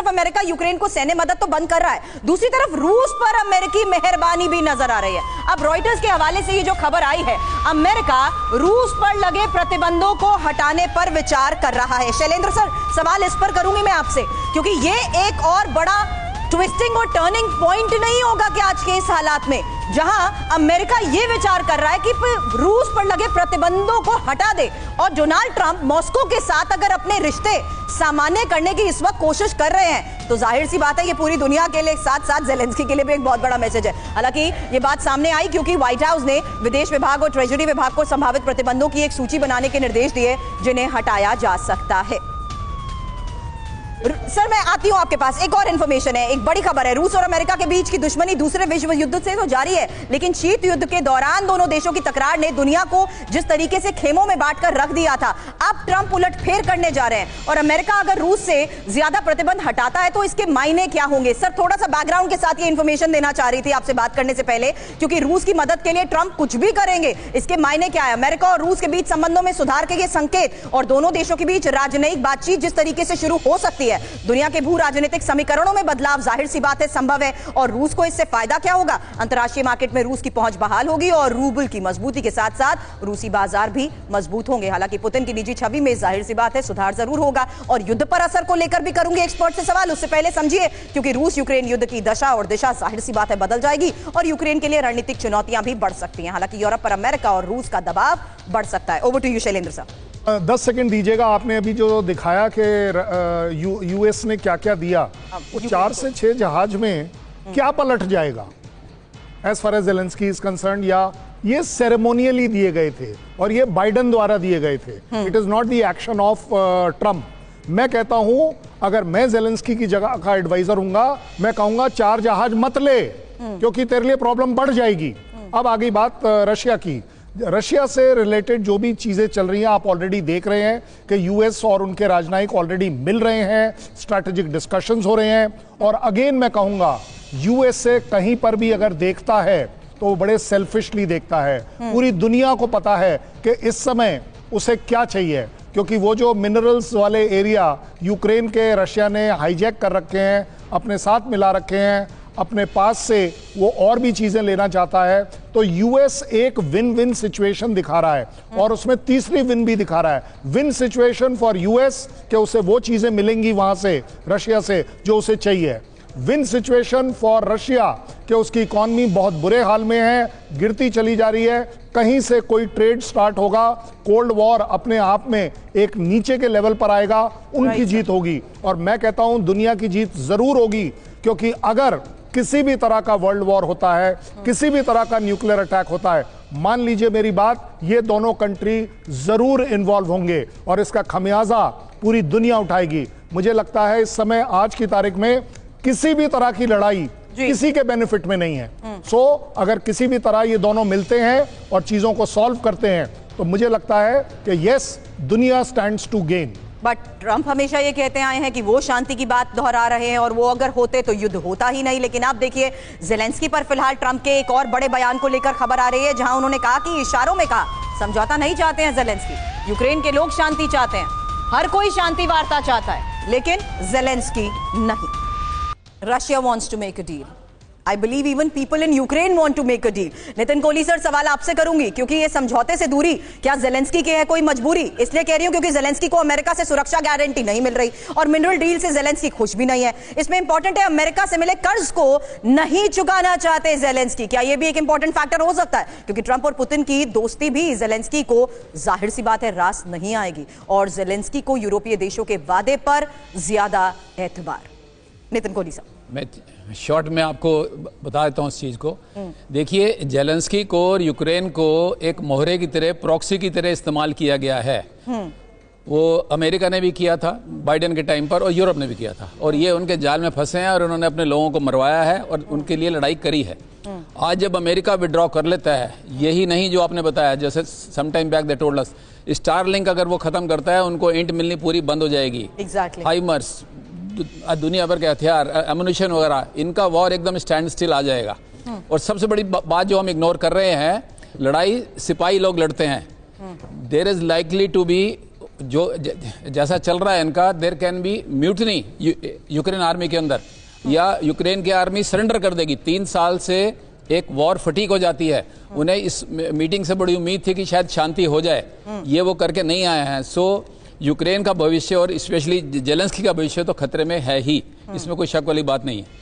तरफ America Ukraine को सैन्य मदद तो बंद कर रहा है, दूसरी तरफ रूस पर अमेरिकी मेहरबानी भी नजर आ रही है। अब रॉयटर्स के हवाले से ये जो खबर आई है, अमेरिका रूस पर लगे प्रतिबंधों को हटाने पर विचार कर रहा है। शैलेंद्र सर, सवाल इस पर करूंगी मैं आपसे, क्योंकि ये एक और बड़ा ट्विस्टिंग और टर्निंग पॉइंट नहीं होगा कि आज के इस हालात में, जहां अमेरिका ये विचार कर रहा है कि रूस पर लगे प्रतिबंधों को हटा दे, और डोनाल्ड ट्रंप मॉस्को के साथ अगर अपने रिश्ते सामान्य करने की इस वक्त कोशिश कर रहे हैं, तो जाहिर सी बात है ये पूरी दुनिया के लिए, साथ साथ ज़ेलेंस्की के लिए भी एक बहुत बड़ा मैसेज है। हालांकि ये बात सामने आई क्योंकि व्हाइट हाउस ने विदेश विभाग और ट्रेजरी विभाग को संभावित प्रतिबंधों की एक सूची बनाने के निर्देश दिए जिन्हें हटाया जा सकता है। सर, मैं आती हूं आपके पास, एक और इंफॉर्मेशन है, एक बड़ी खबर है। रूस और अमेरिका के बीच की दुश्मनी दूसरे विश्व युद्ध से तो जारी है, लेकिन शीत युद्ध के दौरान दोनों देशों की तकरार ने दुनिया को जिस तरीके से खेमों में बांटकर रख दिया था, अब ट्रंप उलटफेर करने जा रहे हैं। और अमेरिका अगर रूस से ज्यादा प्रतिबंध हटाता है तो इसके मायने क्या होंगे? सर, थोड़ा सा बैकग्राउंड के साथ ये इंफॉर्मेशन देना चाह रही थी आपसे बात करने से पहले, क्योंकि रूस की मदद के लिए ट्रंप कुछ भी करेंगे, इसके मायने क्या है? अमेरिका और रूस के बीच संबंधों में सुधार के ये संकेत और दोनों देशों के बीच राजनयिक बातचीत जिस तरीके से शुरू हो सकती है, दुनिया के राजनीतिक समीकरणों में बदलाव जाहिर सी बात है संभव है, और रूस को इससे फायदा क्या होगा? अंतर्राष्ट्रीय मार्केट में रूस की पहुंच बहाल होगी और रूबल की मजबूती के साथ साथ रूसी बाजार भी मजबूत होंगे। हालांकि पुतिन की निजी छवि में जाहिर सी बात है सुधार जरूर होगा। और युद्ध पर असर को लेकर भी करूंगी एक्सपर्ट से सवाल, उससे पहले समझिए, क्योंकि रूस यूक्रेन युद्ध की दशा और दिशा जाहिर सी बात है बदल जाएगी और यूक्रेन के लिए रणनीतिक चुनौतियां भी बढ़ सकती हैं। हालांकि यूरोप पर अमेरिका और रूस का दबाव बढ़ सकता है। ओवर टू यू शैलेंद्र साहब। 10 सेकंड दीजिएगा। आपने अभी जो दिखाया कि यूएस ने क्या क्या दिया, वो 4 से 6 जहाज में क्या पलट जाएगा as far as Zelensky is concern, या ये सेरेमोनियली दिए गए थे और ये बाइडन द्वारा दिए गए थे। It is not the action of Trump. मैं कहता हूं, अगर मैं ज़ेलेंस्की की जगह का एडवाइजर हूंगा, मैं कहूंगा 4 जहाज मत ले, क्योंकि तेरे लिए प्रॉब्लम बढ़ जाएगी। अब आ गई बात रशिया की। रशिया से रिलेटेड जो भी चीजें चल रही हैं, आप ऑलरेडी देख रहे हैं कि यूएस और उनके राजनयिक ऑलरेडी मिल रहे हैं, स्ट्रैटेजिक डिस्कशंस हो रहे हैं। और अगेन मैं कहूंगा, यूएस से कहीं पर भी अगर देखता है तो वो बड़े सेल्फिशली देखता है। पूरी दुनिया को पता है कि इस समय उसे क्या चाहिए, क्योंकि वो जो मिनरल्स वाले एरिया यूक्रेन के रशिया ने हाईजैक कर रखे हैं, अपने साथ मिला रखे हैं, अपने पास से वो और भी चीजें लेना चाहता है। तो यूएस एक विन विन सिचुएशन दिखा रहा है, और उसमें तीसरी विन भी दिखा रहा है। विन सिचुएशन फॉर यूएस कि उसे वो चीजें मिलेंगी वहां से, रशिया से, जो उसे चाहिए। विन सिचुएशन फॉर रशिया कि उसकी इकॉनमी बहुत बुरे हाल में है, गिरती चली जा रही है, कहीं से कोई ट्रेड स्टार्ट होगा, कोल्ड वॉर अपने आप में एक नीचे के लेवल पर आएगा, उनकी जीत होगी। और मैं कहता हूं दुनिया की जीत जरूर होगी, क्योंकि अगर किसी भी तरह का वर्ल्ड वॉर होता है, किसी भी तरह का न्यूक्लियर अटैक होता है, मान लीजिए मेरी बात, ये दोनों कंट्री जरूर इन्वॉल्व होंगे और इसका खमियाजा पूरी दुनिया उठाएगी। मुझे लगता है इस समय आज की तारीख में किसी भी तरह की लड़ाई किसी के बेनिफिट में नहीं है। सो अगर किसी भी तरह ये दोनों मिलते हैं और चीजों को सॉल्व करते हैं, तो मुझे लगता है कि यस, दुनिया stands to gain. But Trump हमेशा ये कहते आए हैं कि वो शांति की बात दोहरा रहे हैं, और वो अगर होते तो युद्ध होता ही नहीं। लेकिन आप देखिए, ज़ेलेंस्की पर फिलहाल ट्रंप के एक और बड़े बयान को लेकर खबर आ रही है, जहां उन्होंने कहा कि इशारों में कहा समझौता नहीं चाहते हैं ज़ेलेंस्की, यूक्रेन के लोग शांति चाहते हैं, हर कोई शांति वार्ता चाहता है, लेकिन ज़ेलेंस्की नहीं। Russia wants to make a deal. I believe even people in Ukraine want to make a deal. Nitin Kohli sir, सवाल आपसे करूंगी, क्योंकि ये समझौते से दूरी क्या ज़ेलेंस्की के है कोई मजबूरी? इसलिए कह रही हूं क्योंकि ज़ेलेंस्की को अमेरिका से सुरक्षा गारंटी नहीं मिल रही, और मिनरल डील से ज़ेलेंस्की खुश भी नहीं है। इसमें इंपॉर्टेंट है, अमेरिका से मिले कर्ज को नहीं चुकाना चाहते ज़ेलेंस्की। क्या ये भी एक इंपॉर्टेंट फैक्टर हो सकता है? क्योंकि ट्रंप और पुतिन की दोस्ती भी ज़ेलेंस्की को जाहिर सी बात है रास नहीं आएगी, और ज़ेलेंस्की को यूरोपीय देशों के वादे पर ज्यादा एतबार। नितिन कोहली साहब, मैं शॉर्ट में आपको बता देता हूँ इस चीज़ को। देखिए, ज़ेलेंस्की को और यूक्रेन को एक मोहरे की तरह, प्रॉक्सी की तरह इस्तेमाल किया गया है। वो अमेरिका ने भी किया था बाइडेन के टाइम पर, और यूरोप ने भी किया था, और ये उनके जाल में फंसे हैं और उन्होंने अपने लोगों को मरवाया है और उनके लिए लड़ाई करी है। आज जब अमेरिका विड्रॉ कर लेता है, यही नहीं जो आपने बताया, जैसे some time back they told us, Starlink अगर वो खत्म करता है, उनको इंट मिलनी पूरी बंद हो जाएगी। हाइमर्स, दुनिया भर के हथियार, एमुनिशन वगैरह, इनका वॉर एकदम स्टैंड स्टिल आ जाएगा। और सबसे बड़ी बात जो हम इग्नोर कर रहे हैं, लड़ाई सिपाही लोग लड़ते हैं। There is likely to be जैसा चल रहा है इनका, there can be mutiny Ukraine army के अंदर, या यूक्रेन की आर्मी सरेंडर कर देगी। 3 साल से एक वॉर फटीक हो जाती है। उन्हें इस मीटिंग से बड़ी उम्मीद थी कि शायद शांति हो जाए, ये वो करके नहीं आए हैं। सो यूक्रेन का भविष्य और स्पेशली जेलेंस्की का भविष्य तो खतरे में है ही, इसमें कोई शक वाली बात नहीं है।